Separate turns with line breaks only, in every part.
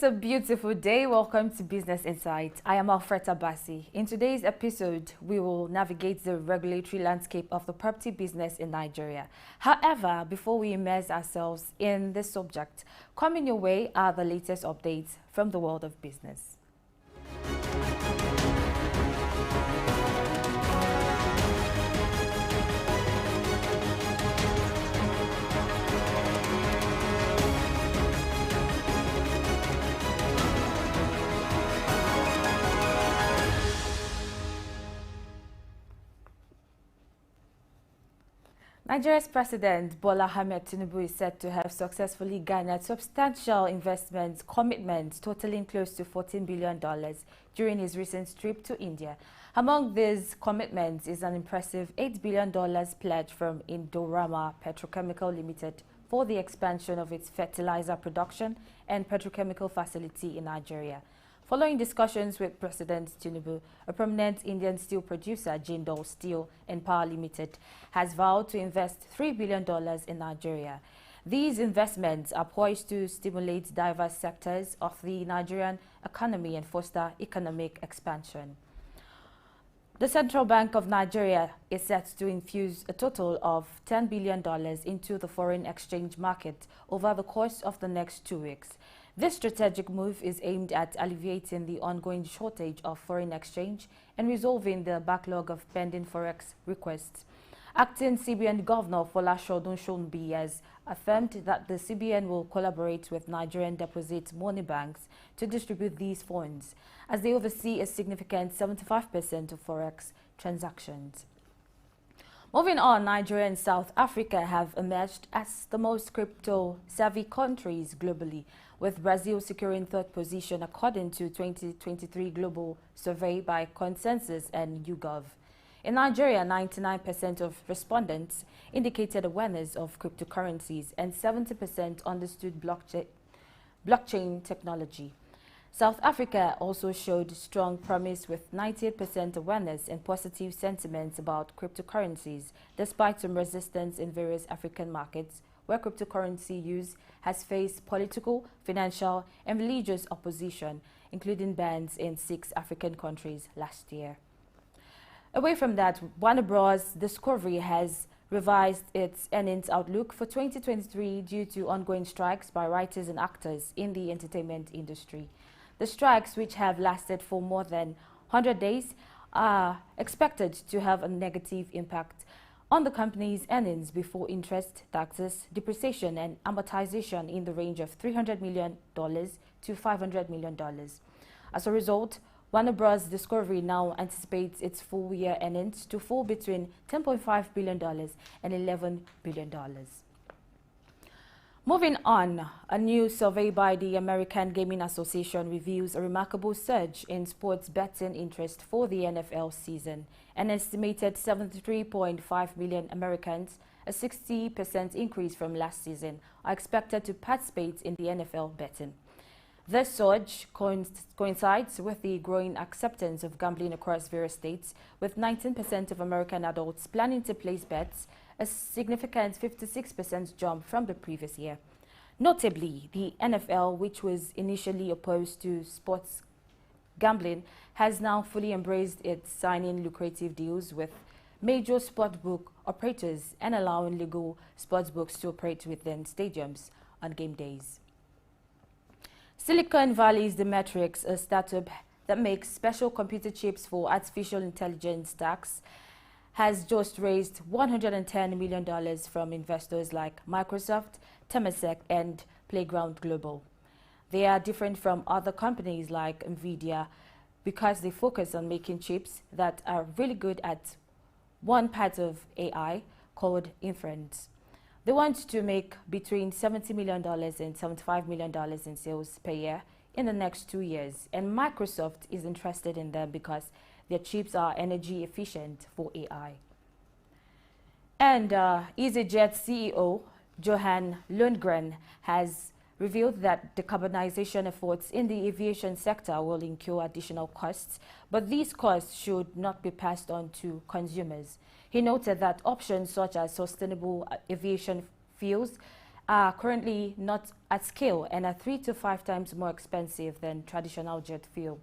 a beautiful day. Welcome to Business Insight. I am Alfreda Bassi. In today's episode, we will navigate the regulatory landscape of the property business in Nigeria. However, before we immerse ourselves in this subject, coming your way are the latest updates from the world of business. Nigeria's President Bola Ahmed Tinubu is said to have successfully garnered substantial investment commitments totaling close to $14 billion during his recent trip to India. Among these commitments is an impressive $8 billion pledge from Indorama Petrochemical Limited for the expansion of its fertilizer production and petrochemical facility in Nigeria. Following discussions with President Tinubu, a prominent Indian steel producer, Jindal Steel and Power Limited, has vowed to invest $3 billion in Nigeria. These investments are poised to stimulate diverse sectors of the Nigerian economy and foster economic expansion. The Central Bank of Nigeria is set to infuse a total of $10 billion into the foreign exchange market over the course of the next 2 weeks. This strategic move is aimed at alleviating the ongoing shortage of foreign exchange and resolving the backlog of pending forex requests. Acting CBN Governor Folashodun Shonbi has affirmed that the CBN will collaborate with Nigerian deposit money banks to distribute these funds, as they oversee a significant 75% of forex transactions. Moving on, Nigeria and South Africa have emerged as the most crypto-savvy countries globally, with Brazil securing third position according to 2023 Global Survey by Consensus and YouGov. In Nigeria, 99% of respondents indicated awareness of cryptocurrencies and 70% understood blockchain technology. South Africa also showed strong promise with 98% awareness and positive sentiments about cryptocurrencies, despite some resistance in various African markets where cryptocurrency use has faced political, financial, and religious opposition, including bans in 6 African countries last year. Away from that, Warner Bros. Discovery has revised its earnings outlook for 2023 due to ongoing strikes by writers and actors in the entertainment industry. The strikes, which have lasted for more than 100 days, are expected to have a negative impact on the company's earnings before interest, taxes, depreciation and amortization in the range of $300 million to $500 million. As a result, Warner Bros. Discovery now anticipates its full-year earnings to fall between $10.5 billion and $11 billion. Moving on, a new survey by the American Gaming Association reveals a remarkable surge in sports betting interest for the NFL season. An estimated 73.5 million Americans, a 60% increase from last season, are expected to participate in the NFL betting. This surge coincides with the growing acceptance of gambling across various states, with 19% of American adults planning to place bets, a significant 56% jump from the previous year. Notably, the NFL, which was initially opposed to sports gambling, has now fully embraced its signing lucrative deals with major sportsbook operators and allowing legal sportsbooks to operate within stadiums on game days. Silicon Valley's The Matrix, a startup that makes special computer chips for artificial intelligence stacks, has just raised $110 million from investors like Microsoft, Temasek, and Playground Global. They are different from other companies like NVIDIA because they focus on making chips that are really good at one part of AI called inference. They want to make between $70 million and $75 million in sales per year in the next 2 years, and Microsoft is interested in them because their chips are energy efficient for AI. And EasyJet CEO Johan Lundgren has revealed that decarbonization efforts in the aviation sector will incur additional costs, but these costs should not be passed on to consumers. He noted that options such as sustainable aviation fuels are currently not at scale and are 3 to 5 times more expensive than traditional jet fuel.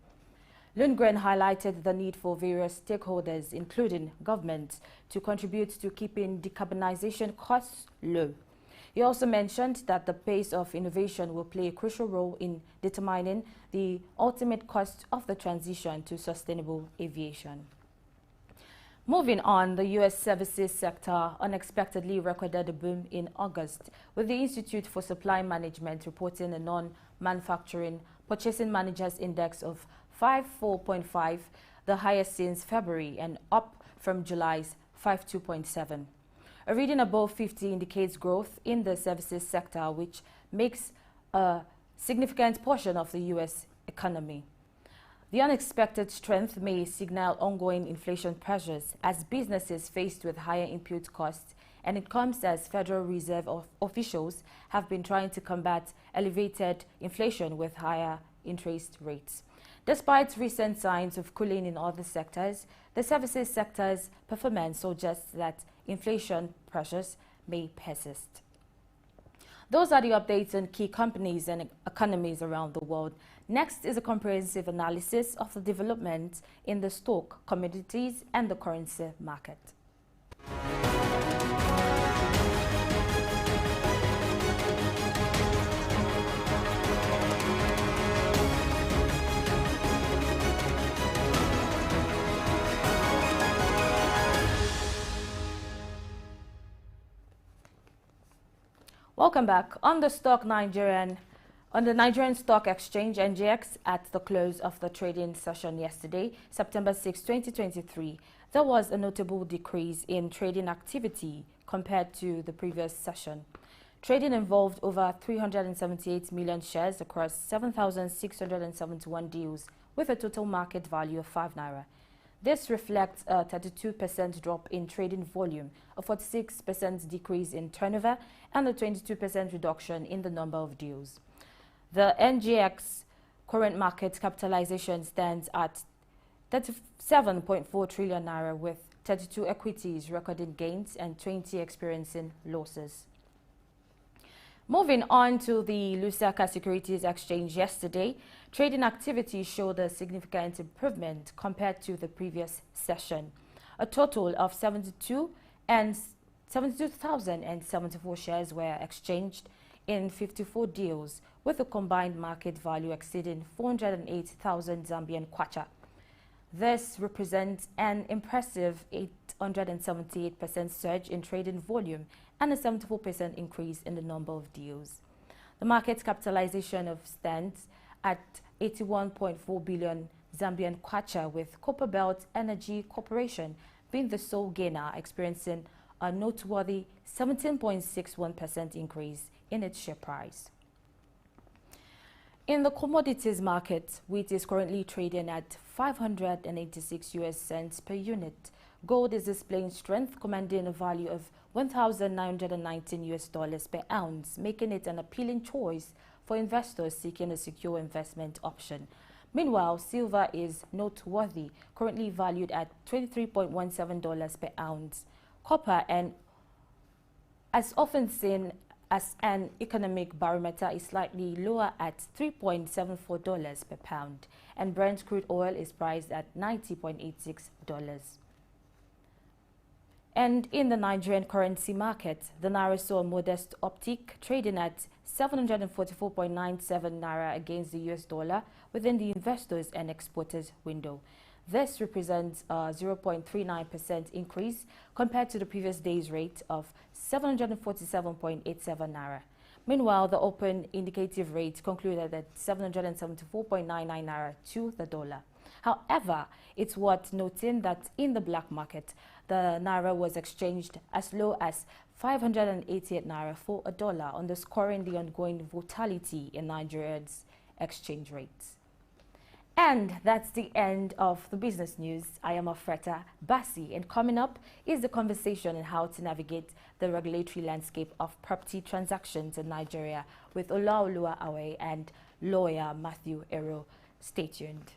Lundgren highlighted the need for various stakeholders, including government, to contribute to keeping decarbonization costs low. He also mentioned that the pace of innovation will play a crucial role in determining the ultimate cost of the transition to sustainable aviation. Moving on, the U.S. services sector unexpectedly recorded a boom in August, with the Institute for Supply Management reporting a non-manufacturing Purchasing Managers Index of 54.5, the highest since February and up from July's 52.7. A reading above 50 indicates growth in the services sector, which makes a significant portion of the U.S. economy. The unexpected strength may signal ongoing inflation pressures as businesses faced with higher input costs, and it comes as Federal Reserve officials have been trying to combat elevated inflation with higher interest rates. Despite recent signs of cooling in other sectors, the services sector's performance suggests that inflation pressures may persist. Those are the updates on key companies and economies around the world. Next is a comprehensive analysis of the developments in the stock, commodities, and the currency market. Welcome back. On the Nigerian Stock Exchange (NGX) at the close of the trading session yesterday, September 6, 2023, there was a notable decrease in trading activity compared to the previous session. Trading involved over 378 million shares across 7,671 deals with a total market value of 5 naira. This reflects a 32% drop in trading volume, a 46% decrease in turnover, and a 22% reduction in the number of deals. The NGX current market capitalization stands at 37.4 trillion naira, with 32 equities recording gains and 20 experiencing losses. Moving on to the Lusaka Securities Exchange yesterday, trading activity showed a significant improvement compared to the previous session. A total of 72,074 shares were exchanged in 54 deals, with a combined market value exceeding 408,000 Zambian kwacha. This represents an impressive 878% surge in trading volume and a 74% increase in the number of deals. The market capitalization stands at 81.4 billion Zambian kwacha, with Copperbelt Energy Corporation being the sole gainer, experiencing a noteworthy 17.61% increase in its share price. In the commodities market, wheat is currently trading at 586 US cents per unit. Gold is displaying strength, commanding a value of 1,919 US dollars per ounce, making it an appealing choice for investors seeking a secure investment option. Meanwhile, silver is noteworthy, currently valued at $23.17 per ounce. Copper, and as often seen as an economic barometer, is slightly lower at $3.74 per pound, and Brent crude oil is priced at $90.86. And in the Nigerian currency market, the naira saw a modest uptick, trading at 744.97 naira against the US dollar within the investors and exporters window. This represents a 0.39% increase compared to the previous day's rate of 747.87 naira. Meanwhile, the open indicative rate concluded at 774.99 naira to the dollar. However, it's worth noting that in the black market, the naira was exchanged as low as 588 naira for a dollar, underscoring the ongoing volatility in Nigeria's exchange rates. And that's the end of the business news. I am Afreta Basi, and coming up is the conversation on how to navigate the regulatory landscape of property transactions in Nigeria with Olaoluwa Awe and lawyer Matthew Ero. Stay tuned.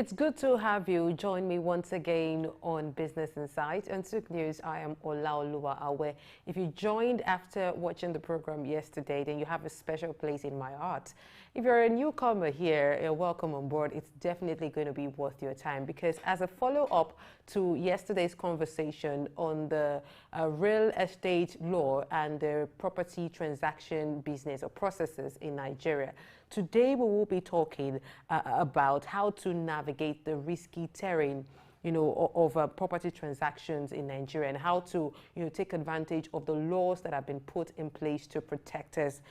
It's good to have you join me once again on Business Insight. And Souq News, I am Olaoluwa Awe. If you joined after watching the program yesterday, then you have a special place in my heart. If you're a newcomer here, you're welcome on board. It's definitely going to be worth your time because as a follow-up to yesterday's conversation on the real estate law and the property transaction business or processes in Nigeria, today we will be talking about how to navigate the risky terrain of property transactions in Nigeria and how to, take advantage of the laws that have been put in place to protect us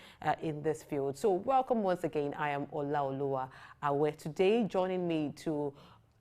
in this field. So welcome once again. I am Olaoluwa Awe. Today, joining me to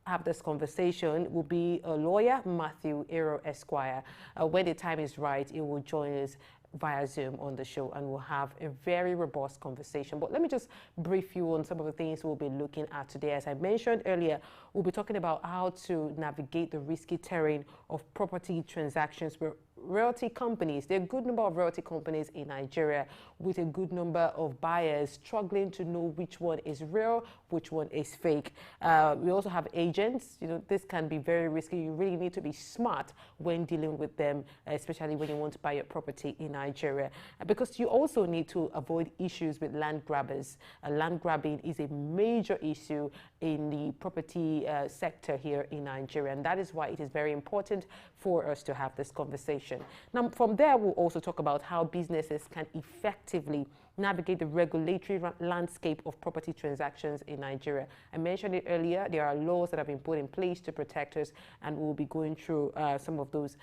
have this conversation will be a lawyer, Matthew Ero Esquire. When the time is right, he will join us via Zoom on the show and we'll have a very robust conversation. But let me just brief you on some of the things we'll be looking at today. As I mentioned earlier, we'll be talking about how to navigate the risky terrain of property transactions where realty companies, there are a good number of realty companies in Nigeria with a good number of buyers struggling to know which one is real, which one is fake. We also have agents. This can be very risky. You really need to be smart when dealing with them, especially when you want to buy your property in Nigeria, because you also need to avoid issues with land grabbers. Land grabbing is a major issue in the property sector here in Nigeria, and that is why it is very important for us to have this conversation. Now, from there, we'll also talk about how businesses can effectively navigate the regulatory landscape of property transactions in Nigeria. I mentioned it earlier, there are laws that have been put in place to protect us, and we'll be going through some of those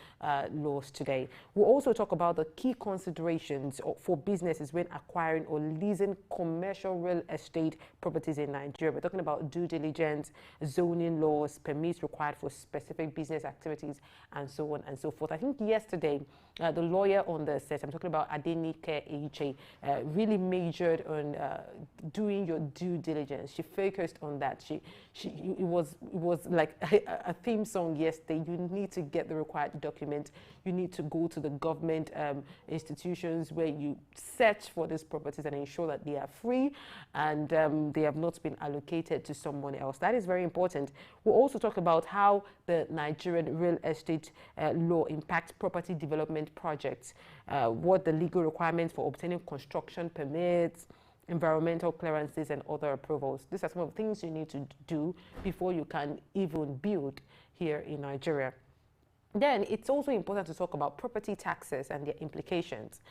laws today. We'll also talk about the key considerations for businesses when acquiring or leasing commercial real estate properties in Nigeria. We're talking about due diligence, zoning laws, permits required for specific business activities, and so on and so forth. I think yesterday, the lawyer on the set, I'm talking about Adenike Eche, really majored on doing your due diligence. She focused on that. It was like a theme song yesterday. You need to get the required document. You need to go to the government institutions where you search for these properties and ensure that they are free and they have not been allocated to someone else. That is very important. We'll also talk about how the Nigerian real estate law impacts property development projects, what the legal requirements for obtaining construction permits, environmental clearances, and other approvals. These are some of the things you need to do before you can even build here in Nigeria. Then it's also important to talk about property taxes and their implications.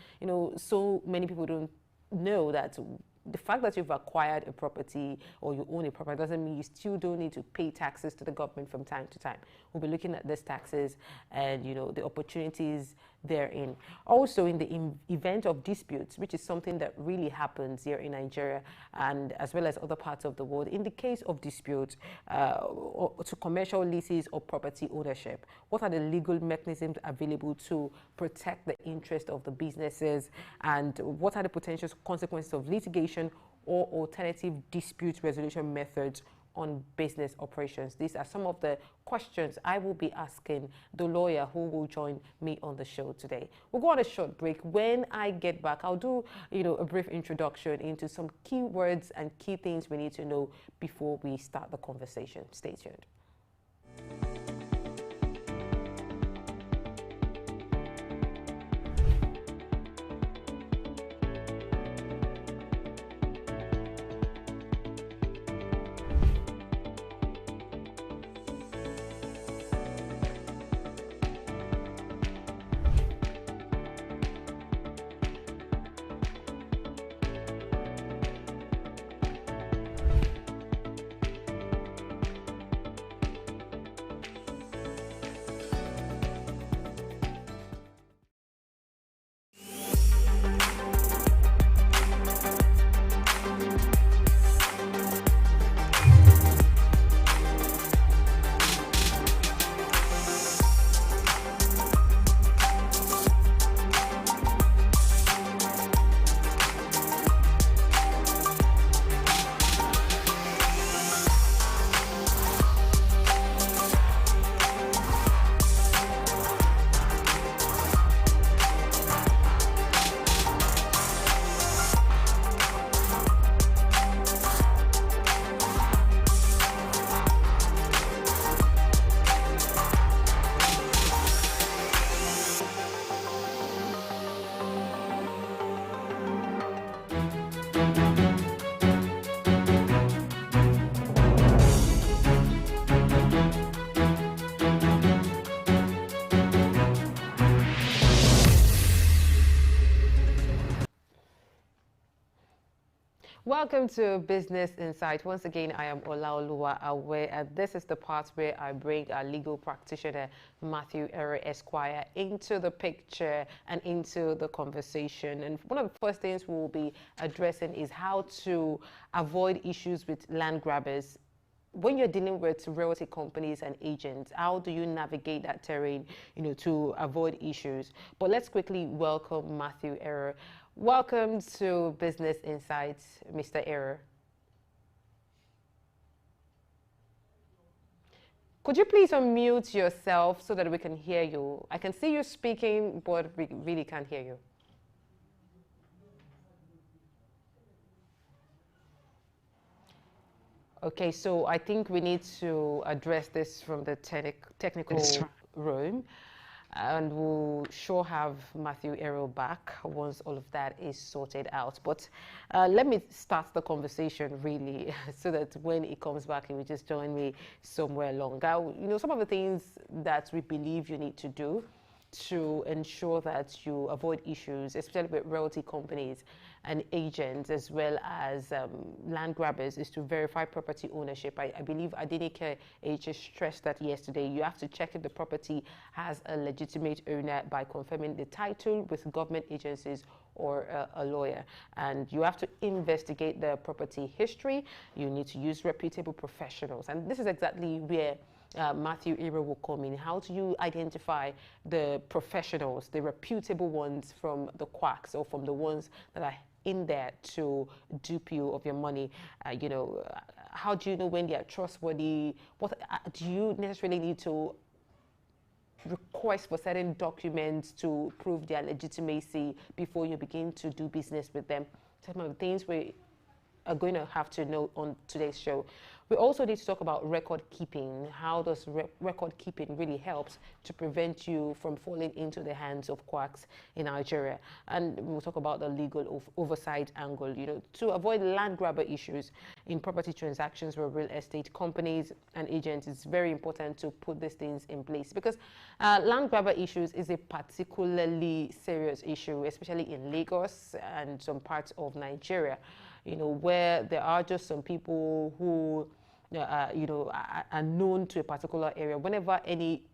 So many people don't know that the fact that you've acquired a property or you own a property doesn't mean you still don't need to pay taxes to the government from time to time. We'll be looking at these taxes and, the opportunities therein. Also, in the event of disputes, which is something that really happens here in Nigeria and as well as other parts of the world, in the case of disputes to commercial leases or property ownership, what are the legal mechanisms available to protect the interest of the businesses, and what are the potential consequences of litigation or alternative dispute resolution methods on business operations? These are some of the questions I will be asking the lawyer who will join me on the show today. We'll go on a short break. When I get back, I'll do a brief introduction into some key words and key things we need to know before we start the conversation. Stay tuned. Welcome to Business Insight. Once again, I am Olaoluwa Awe, and this is the part where I bring our legal practitioner, Matthew Ere Esquire, into the picture and into the conversation. And one of the first things we'll be addressing is how to avoid issues with land grabbers. When you're dealing with realty companies and agents, how do you navigate that terrain, to avoid issues? But let's quickly welcome Matthew Ere. Welcome to Business Insights, Mr. Ere. Could you please unmute yourself so that we can hear you? I can see you speaking, but we really can't hear you. Okay, so I think we need to address this from the technical room. And we'll sure have Matthew Ere back once all of that is sorted out. But let me start the conversation really so that when he comes back, he will just join me somewhere along. Some of the things that we believe you need to do to ensure that you avoid issues, especially with realty companies and agents, as well as land grabbers, is to verify property ownership. I believe Adenike H stressed that yesterday. You have to check if the property has a legitimate owner by confirming the title with government agencies or a lawyer. And you have to investigate the property history. You need to use reputable professionals. And this is exactly where Matthew Ere will come in. How do you identify the professionals, the reputable ones from the quacks or from the ones that are in there to dupe you of your money? How do you know when they are trustworthy? What do you necessarily need to request for certain documents to prove their legitimacy before you begin to do business with them? Some of the things we are going to have to know on today's show. We also need to talk about record keeping. How does record keeping really helps to prevent you from falling into the hands of quacks in Nigeria? And we'll talk about the legal oversight angle, to avoid land grabber issues in property transactions with real estate companies and agents. It's very important to put these things in place because land grabber issues is a particularly serious issue, especially in Lagos and some parts of Nigeria. Where there are just some people who, are known to a particular area. Whenever any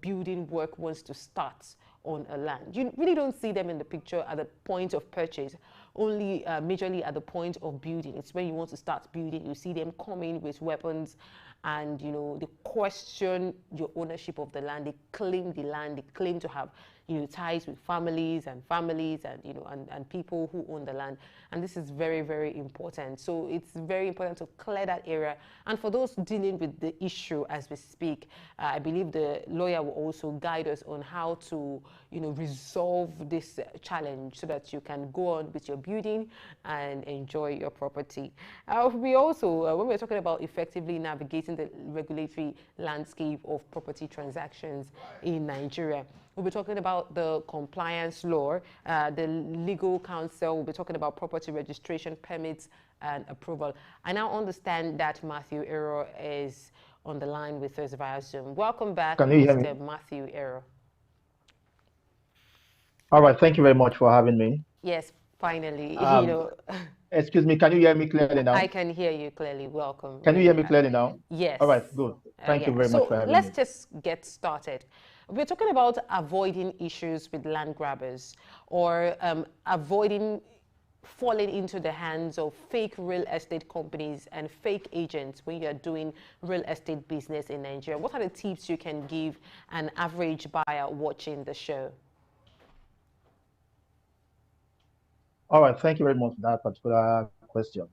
building work wants to start on a land, you really don't see them in the picture at the point of purchase, only majorly at the point of building. It's when you want to start building, you see them coming with weapons and, they question your ownership of the land. They claim the land, they claim to have ties with families and and people who own the land. And this is very, very important. So it's very important to clear that area. And for those dealing with the issue as we speak, I believe the lawyer will also guide us on how to, resolve this challenge so that you can go on with your building and enjoy your property. We also, when we're talking about effectively navigating the regulatory landscape of property transactions in Nigeria, we'll be talking about the compliance law, the legal counsel. We'll be talking about property registration, permits, and approval. I now understand that Matthew Ere is on the line with us via Zoom. Welcome back, Mr. Matthew Ere.
All right, thank you very much for having me.
Yes, finally.
Excuse me, can you hear me clearly now?
I can hear you clearly. Welcome.
Can you hear me clearly now?
Yes.
All right, good. Thank you very much for having me.
So let's just get started. We're talking about avoiding issues with land grabbers or avoiding falling into the hands of fake real estate companies and fake agents when you're doing real estate business in Nigeria. What are the tips you can give an average buyer watching the show?
All right, thank you very much for that particular question.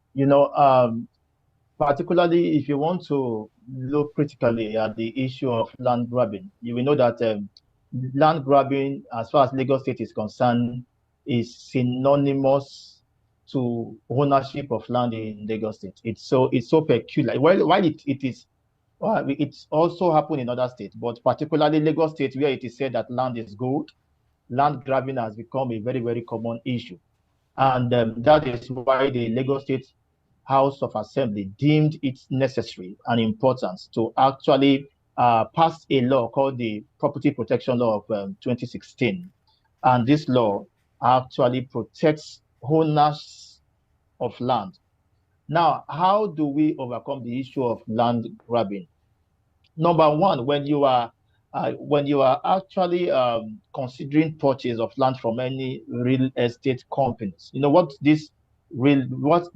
Particularly if you want to look critically at the issue of land grabbing, you will know that land grabbing, as far as Lagos State is concerned, is synonymous to ownership of land in Lagos State. It's so peculiar. While it's also happened in other states, but particularly Lagos State, where it is said that land is gold, land grabbing has become a very, very common issue. And that is why the Lagos State House of Assembly deemed it necessary and important to actually pass a law called the Property Protection Law of 2016. And this law actually protects owners of land Now, how do we overcome the issue of land grabbing? Number one, when you are actually considering purchase of land from any real estate companies, what these real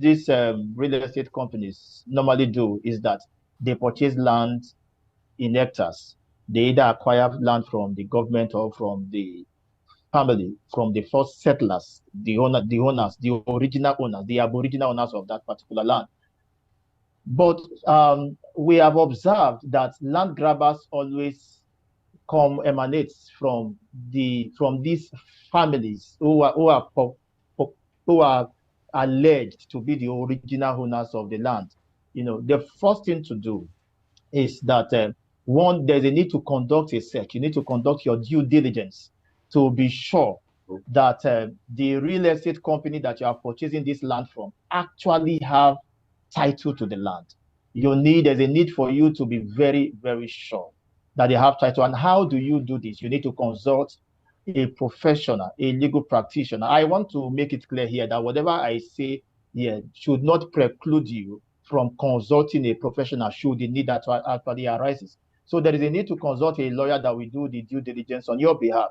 estate companies normally do is that they purchase land in hectares. They either acquire land from the government or from the family, from the first settlers, the original owners, the aboriginal owners of that particular land. But we have observed that land grabbers always come emanates from these families who are alleged to be the original owners of the land. The first thing to do is that one, there's a need to conduct a search. You need to conduct your due diligence to be sure that the real estate company that you are purchasing this land from actually have title to the land. There's a need for you to be very, very sure that they have title. And how do you do this? You need to consult a professional, a legal practitioner. I want to make it clear here that whatever I say here should not preclude you from consulting a professional should the need that actually arises. So there is a need to consult a lawyer that will do the due diligence on your behalf.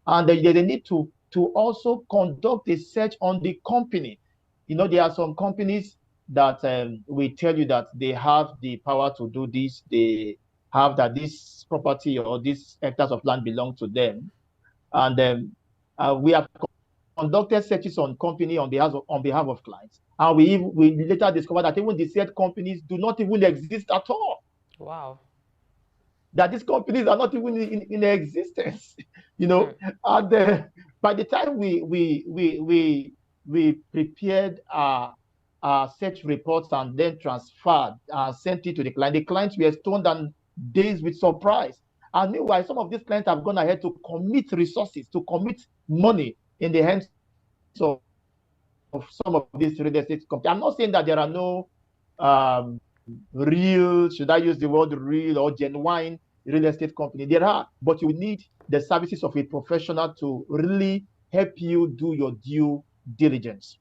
And there's a need to also conduct a search on the company. There are some companies that will tell you that they have the power to do this. They have that this property or these hectares of land belong to them. And we have conducted searches on company on behalf of clients, and we later discovered that even the said companies do not even exist at all.
Wow.
That these companies are not even in existence, And by the time we prepared our search reports and then transferred and sent it to the clients were stunned and dazed with surprise. And meanwhile, some of these clients have gone ahead to commit resources, to commit money in the hands of some of these real estate companies. I'm not saying that there are no real, should I use the word real or genuine real estate company? There are, but you need the services of a professional to really help you do your due diligence.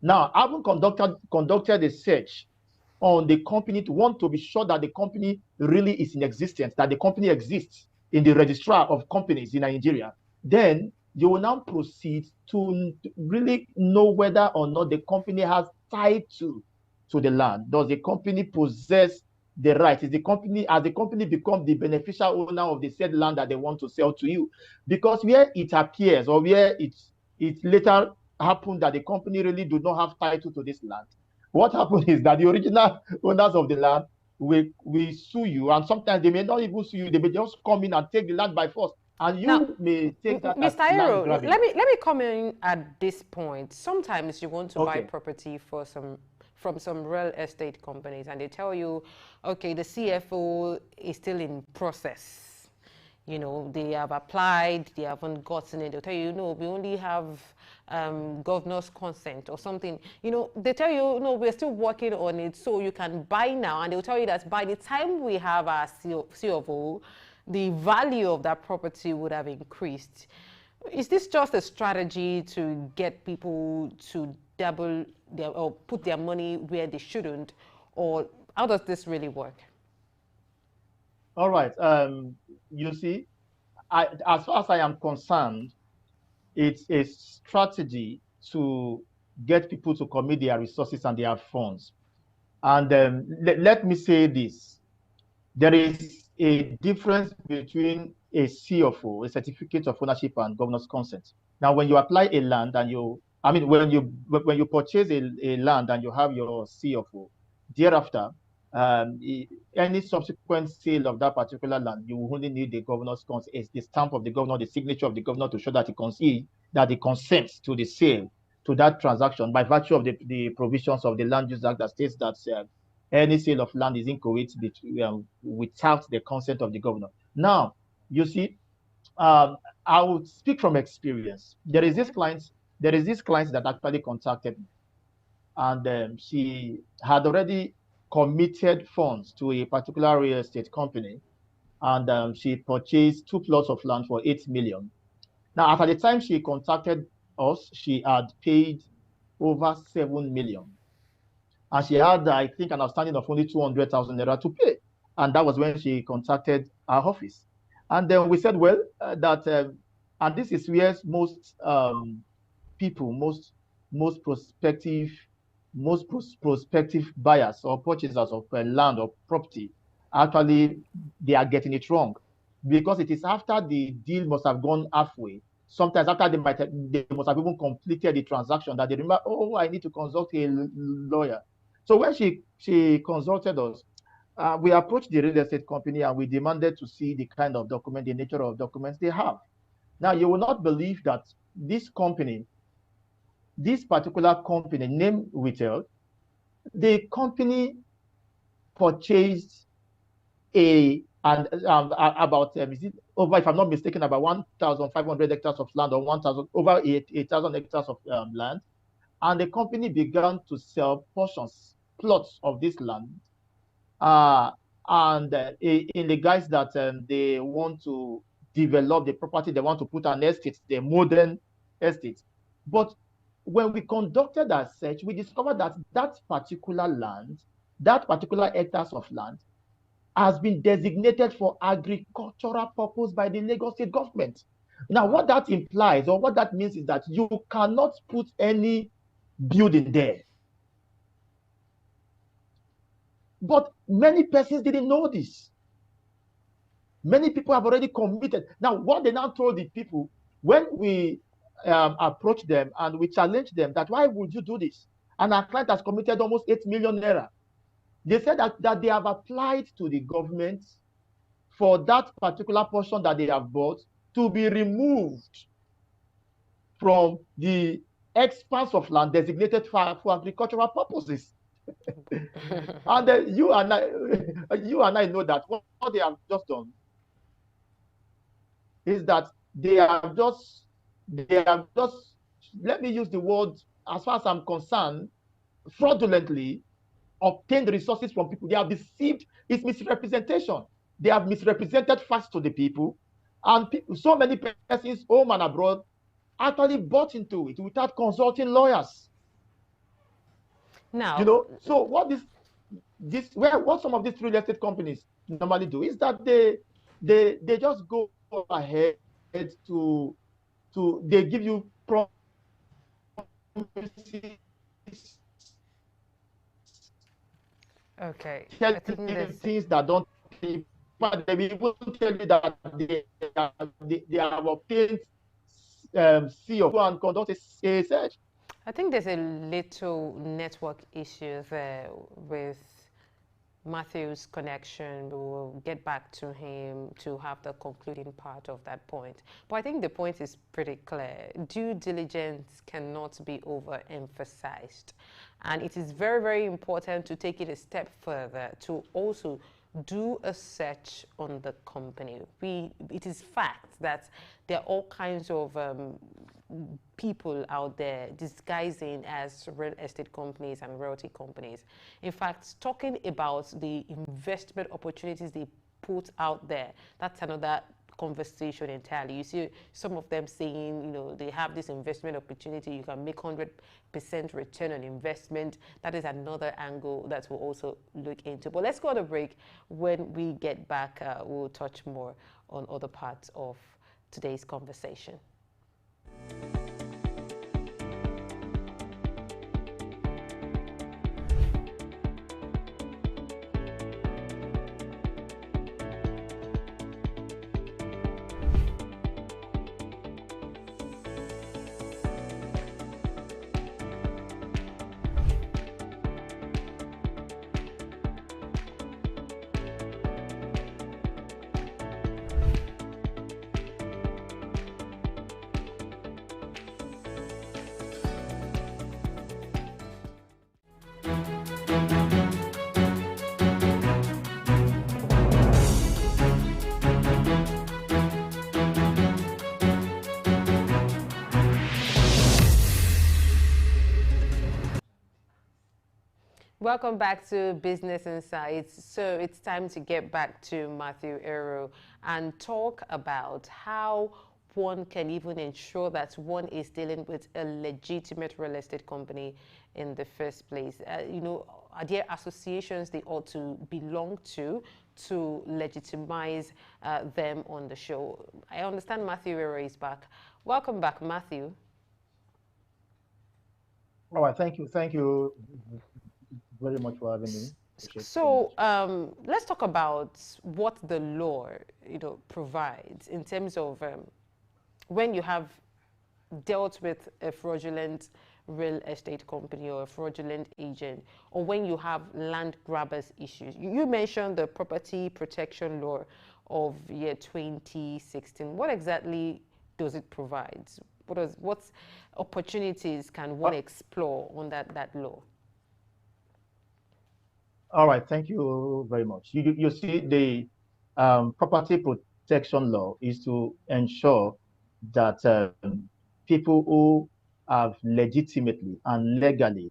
Now, having conducted a search on the company to want to be sure that the company really is in existence, that the company exists in the registrar of companies in Nigeria, then you will now proceed to really know whether or not the company has title to the land. Does the company possess the right? Has the company become the beneficial owner of the said land that they want to sell to you? Because where it appears or where it later happened that the company really do not have title to this land, what happens is that the original owners of the land will sue you, and sometimes they may not even sue you. They may just come in and take the land by force, and you
Now,
may take that as
Mr.
land
Aero,
grabbing.
let me come in at this point. Sometimes you want to buy property from some real estate companies, and they tell you, okay, the CFO is still in process. They have applied, they haven't gotten it. They'll tell you, no, we only have governor's consent or something. They tell you, no, we're still working on it, so you can buy now. And they'll tell you that by the time we have our CFO, the value of that property would have increased. Is this just a strategy to get people to double or put their money where they shouldn't, or how does this really work?
All right. You see, as far as I am concerned, it's a strategy to get people to commit their resources and their funds. And let me say this. There is a difference between a CFO, a certificate of ownership, and governor's consent. Now, when you apply a land and when you purchase a land and you have your CFO, thereafter, any subsequent sale of that particular land, you will only need the governor's consent. It's the stamp of the governor, the signature of the governor to show that he consents to the sale, to that transaction, by virtue of the provisions of the Land Use Act that states that any sale of land is inchoate without the consent of the governor. Now, you see, I would speak from experience. There is this client that actually contacted me, and she had already committed funds to a particular real estate company, and she purchased 2 plots of land for 8 million. Now, at the time she contacted us, she had paid over 7 million. and she had, I think, an outstanding of only 200,000 naira to pay. And that was when she contacted our office. And then we said, well, and this is where most people, most prospective, prospective buyers or purchasers of land or property, actually, they are getting it wrong, because it is after the deal must have gone halfway. Sometimes after they must have even completed the transaction, that they remember, oh, I need to consult a lawyer. So when she consulted us, we approached the real estate company and we demanded to see the kind of document, the nature of documents they have. Now, you will not believe that this particular company named Whittle, the company purchased about is it over, if I'm not mistaken, about 1,500 hectares of land, or 1,000 over 8,000 hectares of land, and the company began to sell plots of this land, uh, and in the guise that they want to develop the property, they want to put an estate, the modern estate. But when we conducted our search, we discovered that that particular land, that particular hectares of land, has been designated for agricultural purpose by the Lagos State government. Now, what that implies, or what that means, is that you cannot put any building there. But many persons didn't know this. Many people have already committed. Now, what they now told the people, when we approached them and we challenged them, that why would you do this? And our client has committed almost 8 million naira. They said that they have applied to the government for that particular portion that they have bought to be removed from the expanse of land designated for agricultural purposes. And you and I know that what they have just done is that they have just, let me use the word, as far as I'm concerned, fraudulently obtained resources from people. They have deceived. It's misrepresentation. They have misrepresented facts to the people, and so many persons, home and abroad, actually bought into it without consulting lawyers.
Now,
so what some of these real estate companies normally do is that they just go ahead to they give you promises,
okay,
tell
I think
you
this.
things that don't, but they will tell you that they have obtained C of and conduct a search.
I think there's a little network issue there with Matthew's connection. We will get back to him to have the concluding part of that point. But I think the point is pretty clear. Due diligence cannot be overemphasized. And it is very, very important to take it a step further to also do a search on the company. It is fact that there are all kinds of people out there disguising as real estate companies and royalty companies. In fact, talking about the investment opportunities they put out there, that's another conversation entirely. You see some of them saying, they have this investment opportunity, you can make 100% return on investment. That is another angle that we'll also look into. But let's go on a break. When we get back, we'll touch more on other parts of today's conversation. Welcome back to Business Insights. So it's time to get back to Matthew Ero and talk about how one can even ensure that one is dealing with a legitimate real estate company in the first place. are there associations they ought to belong to legitimize them on the show? I understand Matthew Rere is back. Welcome back, Matthew.
All right, thank you very much for having me.
So let's talk about what the law, provides in terms of when you have dealt with a fraudulent real estate company or a fraudulent agent, or when you have land grabbers issues. You mentioned the property protection law of year 2016. What exactly does it provide? What opportunities can one explore on that law?
All right, thank you very much. You see, the property protection law is to ensure that people who have legitimately and legally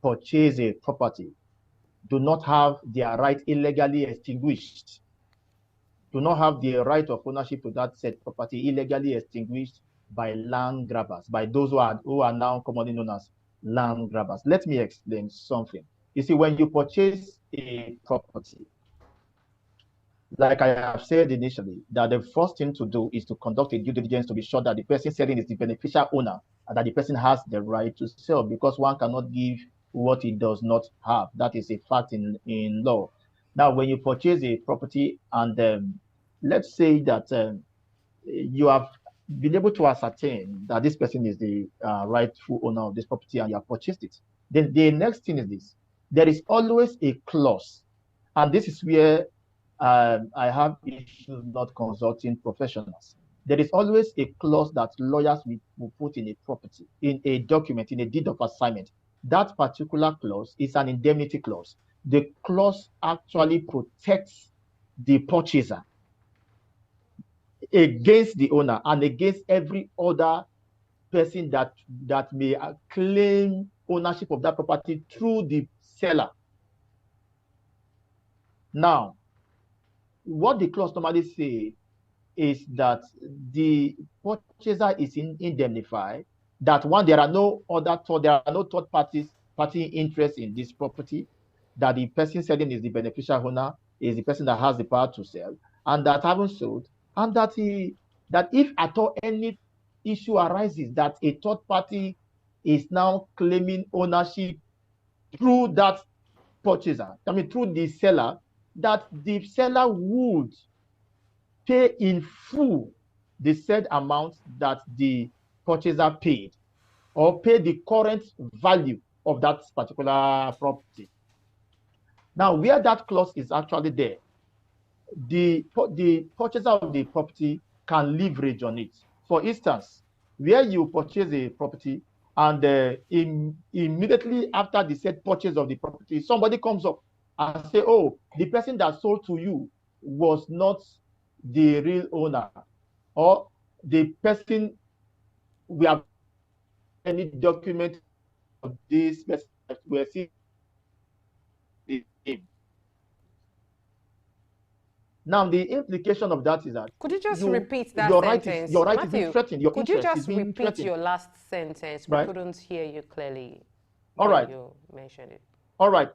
purchased a property do not have their right illegally extinguished, do not have the right of ownership to that said property illegally extinguished by land grabbers, by those who are now commonly known as land grabbers. Let me explain something. You see, when you purchase a property, like I have said initially, that the first thing to do is to conduct a due diligence to be sure that the person selling is the beneficial owner and that the person has the right to sell, because one cannot give what he does not have. That is a fact in law. Now, when you purchase a property and let's say that you have been able to ascertain that this person is the rightful owner of this property and you have purchased it, then the next thing is this. There is always a clause, and this is where I have issues not consulting professionals. There is always a clause that lawyers will put in a property, in a document, in a deed of assignment. That particular clause is an indemnity clause. The clause actually protects the purchaser against the owner and against every other person that may claim ownership of that property through the seller. Now, what the clause normally say is that the purchaser is indemnified, that one, there are no third party interest in this property, that the person selling is the beneficial owner, is the person that has the power to sell, and that having sold, and that if at all any issue arises that a third party is now claiming ownership through that purchaser, through the seller, that the seller would pay in full the said amount that the purchaser paid, or pay the current value of that particular property. Now, where that clause is actually there, the purchaser of the property can leverage on it. For instance, where you purchase a property and immediately after the said purchase of the property, somebody comes up and say, oh, the person that sold to you was not the real owner, or the person, we have any document of this person that we're seeing the name. Now, the implication of that is that
could you just repeat that
your
sentence?
Your right
Matthew,
is being threatened. Your
could you
interest
just
is being
repeat
threatened.
your last sentence? We couldn't hear you clearly.
All right.
You mentioned it.
All right.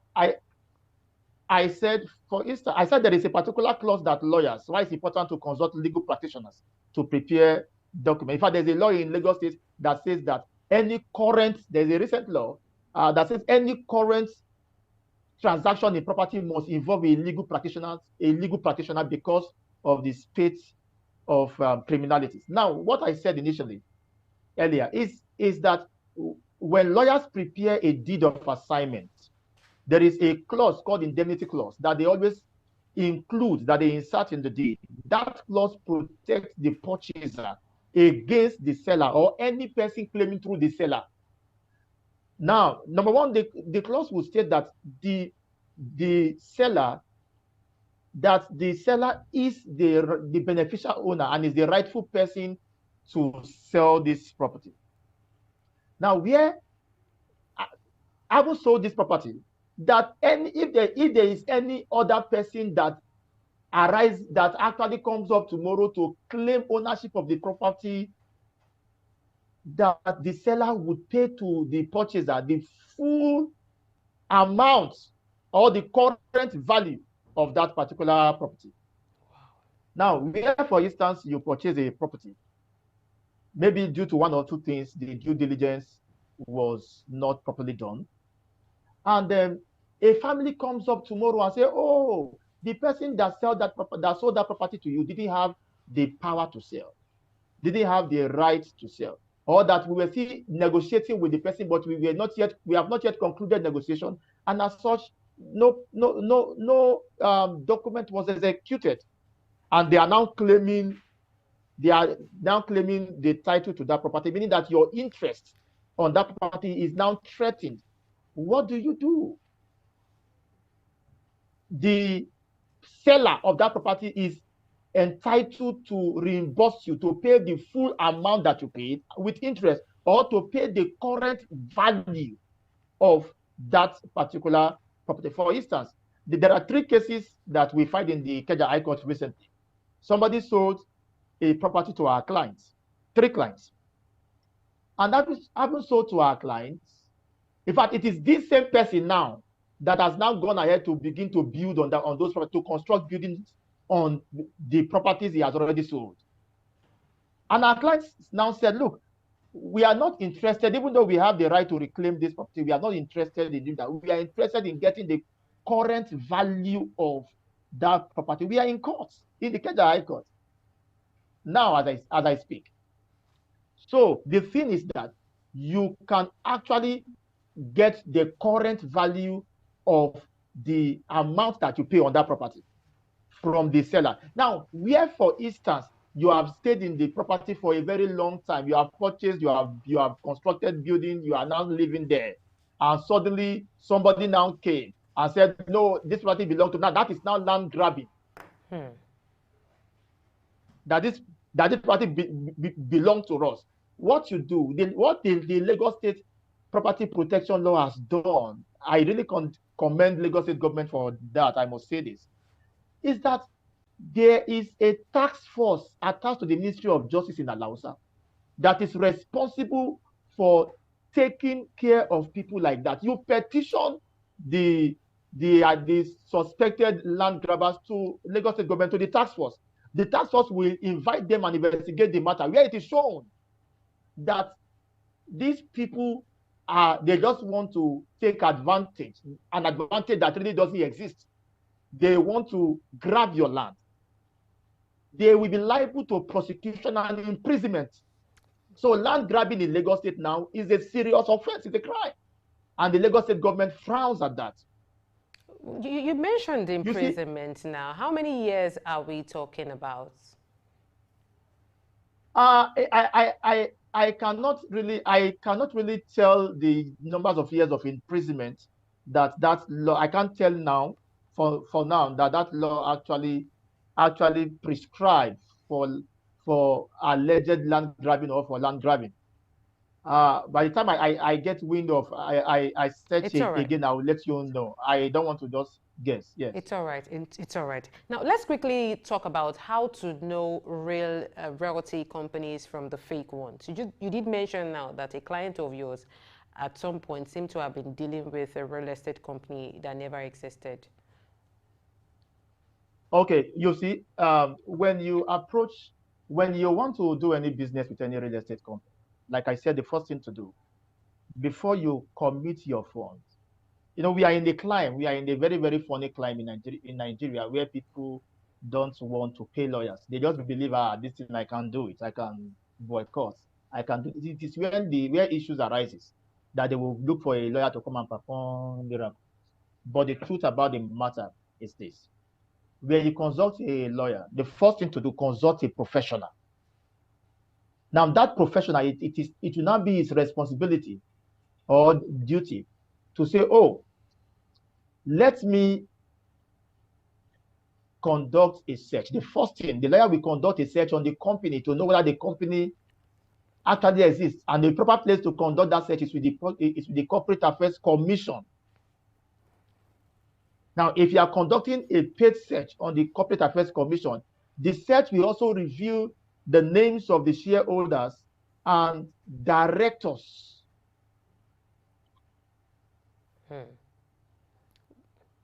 I said, for instance, I said there is a particular clause that lawyers, why it's important to consult legal practitioners to prepare documents. In fact, there's a law in Lagos State that says that there's a recent law that says any current transaction in property must involve a legal practitioner because of the state of criminalities. Now, what I said earlier is that when lawyers prepare a deed of assignment, there is a clause called indemnity clause that they always include, that they insert in the deed. That clause protects the purchaser against the seller or any person claiming through the seller. Now, number one, the clause will state that the seller is the beneficial owner and is the rightful person to sell this property. Now, where I haven't sold this property, that if there is any other person that actually comes up tomorrow to claim ownership of the property, that the seller would pay to the purchaser the full amount or the current value of that particular property. Now, where, for instance, you purchase a property, maybe due to one or two things, the due diligence was not properly done. And then a family comes up tomorrow and say, oh, the person that sold that property to you didn't have the power to sell, didn't have the right to sell, or that we were still negotiating with the person, but we have not yet concluded negotiation, and as such, no document was executed, and they are now claiming the title to that property, meaning that your interest on that property is now threatened. What do? The seller of that property is entitled to reimburse you, to pay the full amount that you paid with interest, or to pay the current value of that particular property. For instance, there are three cases that we find in the Ikeja High Court recently. Somebody sold a property to our clients, three clients, and that happened sold to our clients. In fact, it is this same person now that has now gone ahead to begin to build on those properties, to construct buildings on the properties he has already sold. And our clients now said, look, we are not interested, even though we have the right to reclaim this property, we are not interested in doing that. We are interested in getting the current value of that property. We are in court, in the Ikeja High Court, now as I speak. So the thing is that you can actually get the current value of the amount that you pay on that property from the seller. Now, where, for instance, you have stayed in the property for a very long time, you have purchased, you have constructed building, you are now living there, and suddenly somebody now came and said, no, this property belongs to, now that is now land grabbing. That this property belongs to us. What you do, what the Lagos State Property Protection Law has done, I really commend Lagos State government for that, I must say this, is that there is a task force attached to the Ministry of Justice in Alausa that is responsible for taking care of people like that. You petition the suspected land grabbers to Lagos State government, to the task force. The task force will invite them and investigate the matter, where it is shown that these people they just want to take advantage, an advantage that really doesn't exist. They want to grab your land. They will be liable to prosecution and imprisonment. So land grabbing in Lagos State now is a serious offense, it's a crime. And the Lagos State government frowns at that.
You mentioned imprisonment now. How many years are we talking about?
I cannot really tell the numbers of years of imprisonment that law. I can't tell now for now that law actually prescribed for alleged land grabbing or for land grabbing. By the time I get wind of, I search it again, I will let you know. I don't want to just guess. Yes.
It's all right. It's all right. Now, let's quickly talk about how to know real realty companies from the fake ones. You did mention now that a client of yours at some point seemed to have been dealing with a real estate company that never existed.
Okay, you see, when you want to do any business with any real estate company, like I said, the first thing to do before you commit your funds, we are in a climb. We are in a very, very funny climb in Nigeria where people don't want to pay lawyers. They just believe, this thing I can do it. I can boycott. I can do it. It is where issues arises that they will look for a lawyer to come and perform miracles. But the truth about the matter is this: when you consult a lawyer, the first thing to do, consult a professional. Now, that professional, it will not be his responsibility or duty to say, oh, let me conduct a search. The first thing, the lawyer will conduct a search on the company to know whether the company actually exists. And the proper place to conduct that search is with the Corporate Affairs Commission. Now, if you are conducting a paid search on the Corporate Affairs Commission, the search will also reveal the names of the shareholders and directors.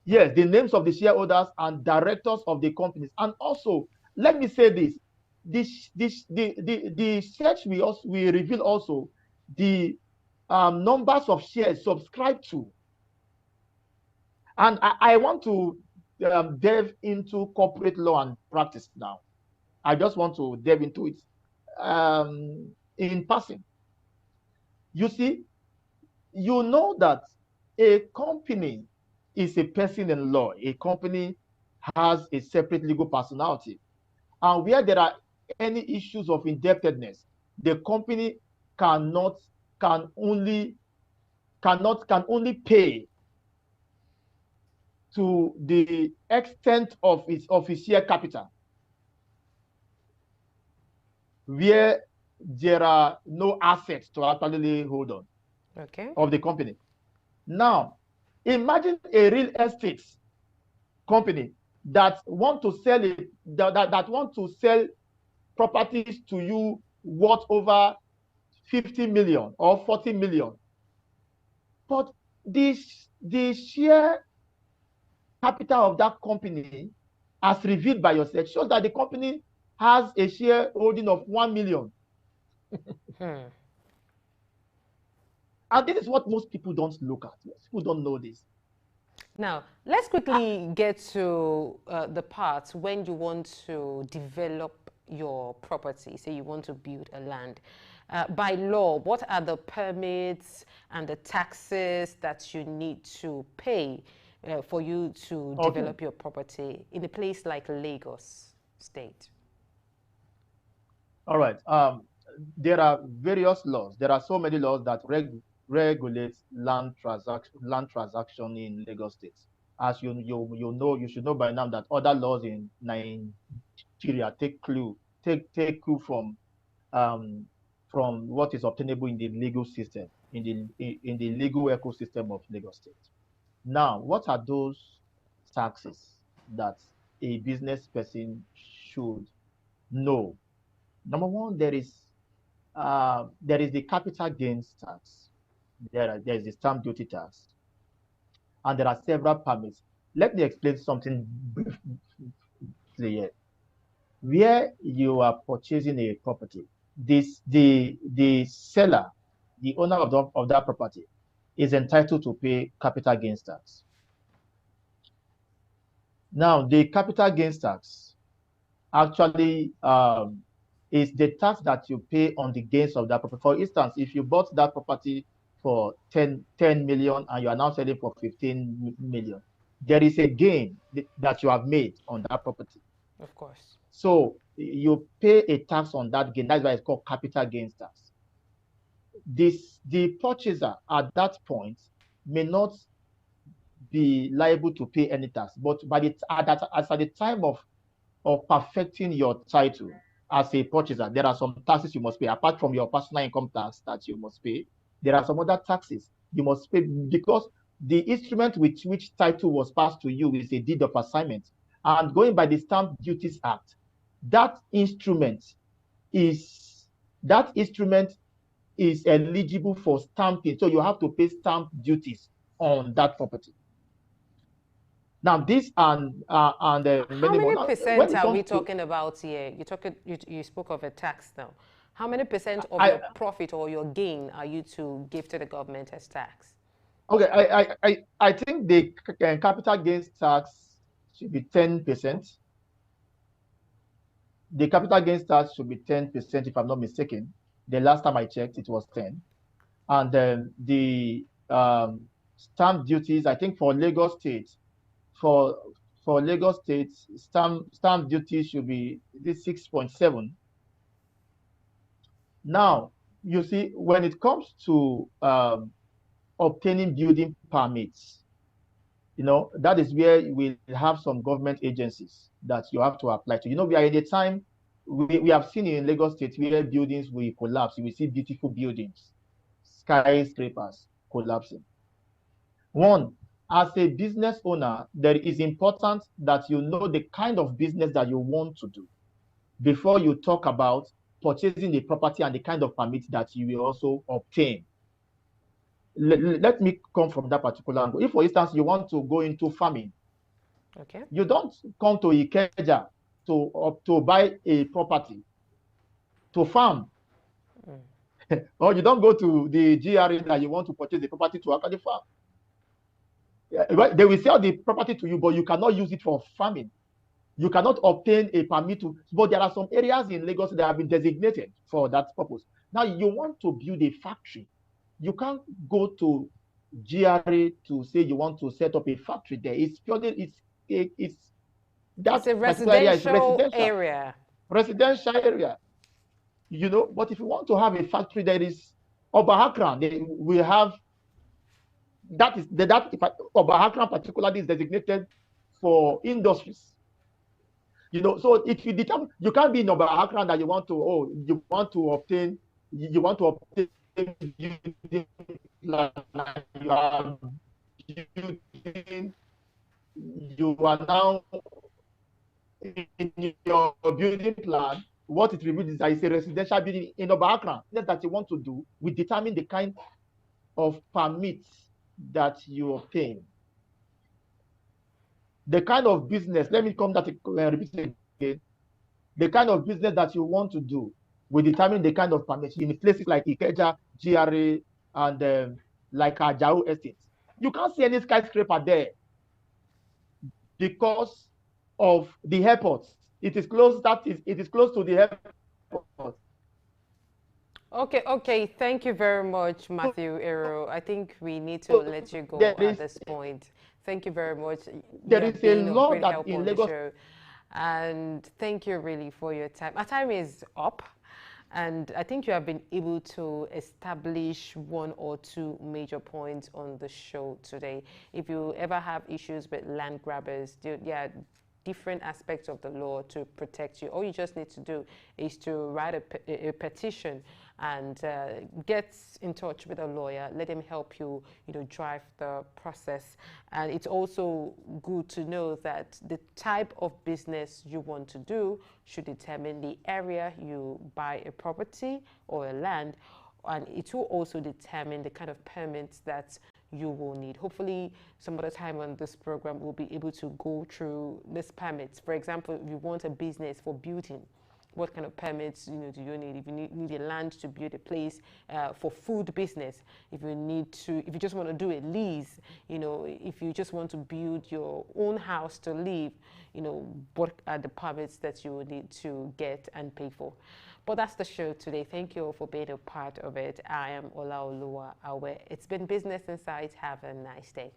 Yes, the names of the shareholders and directors of the companies. And also, let me say this: the search we reveal also the numbers of shares subscribed to. And I want to delve into corporate law and practice now. I just want to delve into it in passing. You see, you know that a company is a person in law. A company has a separate legal personality. And where there are any issues of indebtedness, the company cannot can only can only pay to the extent of its share capital, where there are no assets to actually hold on of the company. Now, imagine a real estate company that want to sell it, that want to sell properties to you worth over 50 million or 40 million. But the share capital of that company, as revealed by yourself, shows that the company has a share holding of 1 million. And this is what most people don't look at. Most people don't know this.
Now, let's quickly get to the parts when you want to develop your property. Say you want to build a land. By law, what are the permits and the taxes that you need to pay for you to develop your property in a place like Lagos State?
All right. There are various laws. There are so many laws that regulate land transaction in Lagos State. As you know, you should know by now that other laws in Nigeria take clue from what is obtainable in the legal system, in the legal ecosystem of Lagos State. Now, what are those taxes that a business person should know? Number one, there is the capital gains tax. There is the stamp duty tax, and there are several permits. Let me explain something briefly here. Where you are purchasing a property, the seller, the owner of that property, is entitled to pay capital gains tax. Now, the capital gains tax actually is the tax that you pay on the gains of that property. For instance, if you bought that property for 10 million and you are now selling for 15 million, there is a gain that you have made on that property.
Of course.
So you pay a tax on that gain. That's why it's called capital gains tax. The purchaser at that point may not be liable to pay any tax, but at the time of perfecting your title as a purchaser, there are some taxes you must pay. Apart from your personal income tax that you must pay, there are some other taxes you must pay, because the instrument with which title was passed to you is a deed of assignment. And going by the Stamp Duties Act, that instrument is eligible for stamping. So you have to pay stamp duties on that property. Now, this and
how many percent are we talking about here? You spoke of a tax now. How many percent of your profit or your gain are you to give to the government as tax?
Okay, I think the capital gains tax should be 10%. The capital gains tax should be 10%, if I'm not mistaken. The last time I checked, it was 10. And then the stamp duties, I think for Lagos State, for Lagos State, stamp duty should be this 6.7. Now, you see, when it comes to obtaining building permits, that is where we have some government agencies that you have to apply to. We are in a time, we have seen in Lagos State where buildings will collapse. You will see beautiful buildings, skyscrapers collapsing. One, as a business owner, there is important that you know the kind of business that you want to do before you talk about purchasing the property and the kind of permit that you will also obtain. let me come from that particular angle. If, for instance, you want to go into farming,
Okay.
you don't come to Ikeja to buy a property to farm, or you don't go to the GRA that you want to purchase the property to actually farm. Yeah, right? They will sell the property to you, but you cannot use it for farming. You cannot obtain a permit to. But there are some areas in Lagos that have been designated for that purpose. Now you want to build a factory. You can't go to GRA to say you want to set up a factory there. It's purely it's
It's
that
a
particular area is
residential area.
residential area. You know, but if you want to have a factory that is Obahakran, we have that is that Obahakran particularly is designated for industries. You know, so if you determine, you can't be in Obahakran that you want to, you want to obtain, you want to obtain building plan, you are building, you are now in your building plan. What it reveals is that it's a residential building in Obahakran that you want to do. We determine the kind of permits that you obtain, the kind of business. Let me come that repeat again. The kind of business that you want to do will determine the kind of permits in places like Ikeja, GRA, and like Ajao estates. You can't see any skyscraper there because of the airports. It is close. It is close to the airport.
Okay, okay. Thank you very much,
So
Matthew Ero. I think we need to let you
there
go at
is
this point. Thank you very much. You
there
have
is a
been of
law
great
that
help
in
on the
Lagos.
show. And thank you really for your time. Our time is up. And I think you have been able to establish one or two major points on the show today. If you ever have issues with land grabbers, yeah, different aspects of the law to protect you. All you just need to do is to write a petition and get in touch with a lawyer. Let him help you, drive the process. And it's also good to know that the type of business you want to do should determine the area you buy a property or a land, and it will also determine the kind of permits that you will need. Hopefully, some other time on this program, we'll be able to go through these permits. For example, if you want a business for building, what kind of permits do you need? If you need a land to build a place for food business, if you just want to do a lease, if you just want to build your own house to live, what are the permits that you will need to get and pay for? But that's the show today. Thank you all for being a part of it. I am Olaoluwa Awe. It's been Business Insights. Have a nice day.